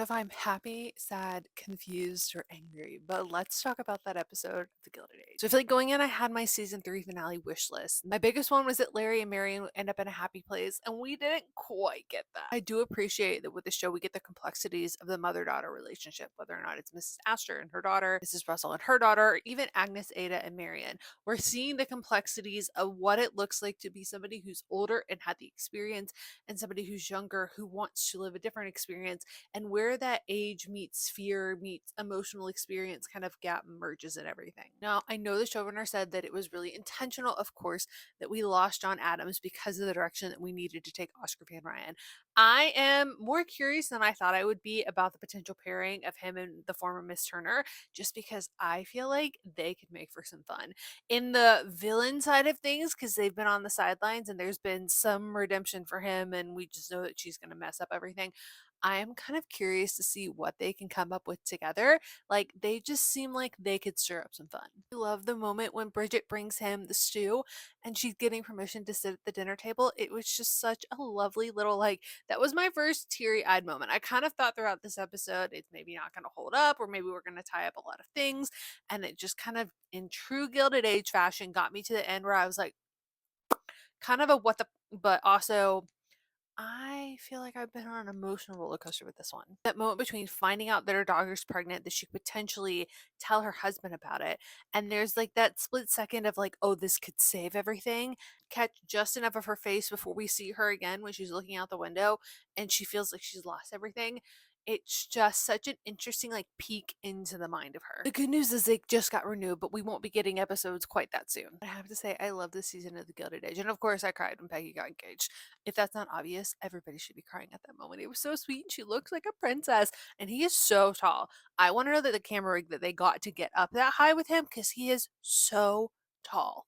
if I'm happy, sad, confused, or angry, but let's talk about that episode of The Gilded Age. So I feel like going in, I had my season 3 finale wish list. My biggest one was that Larry and Marion would end up in a happy place, and we didn't quite get that. I do appreciate that with the show, we get the complexities of the mother-daughter relationship, whether or not it's Mrs. Astor and her daughter, Mrs. Russell and her daughter, or even Agnes, Ada, and Marion. We're seeing the complexities of what it looks like to be somebody who's older and had the experience and somebody who's younger who wants to live a different experience, and where that age meets fear meets emotional experience kind of gap merges and everything. Now, I know the showrunner said that it was really intentional, of course, that we lost John Adams because of the direction that we needed to take Oscar Van Ryan. I am more curious than I thought I would be about the potential pairing of him and the former Miss Turner, just because I feel like they could make for some fun. In the villain side of things, because they've been on the sidelines and there's been some redemption for him, and we just know that she's going to mess up everything. I am kind of curious to see what they can come up with together. Like, they just seem like they could stir up some fun. I love the moment when Bridget brings him the stew and she's getting permission to sit at the dinner table. It was just such a lovely little, like, that was my first teary eyed moment. I kind of thought throughout this episode it's maybe not going to hold up, or maybe we're going to tie up a lot of things. And it just kind of, in true Gilded Age fashion, got me to the end where I was like, kind of a what the, but also I feel like I've been on an emotional roller coaster with this one. That moment between finding out that her daughter's pregnant, that she could potentially tell her husband about it, and there's like that split second of like, oh, this could save everything. Catch just enough of her face before we see her again when she's looking out the window and she feels like she's lost everything. It's just such an interesting like peek into the mind of her. The good news is they just got renewed, but we won't be getting episodes quite that soon. I have to say, I love this season of The Gilded Age, and of course, I cried when Peggy got engaged. If that's not obvious, everybody should be crying at that moment. It was so sweet. She looks like a princess, and he is so tall. I want to know that the camera rig that they got to get up that high with him, because he is so tall.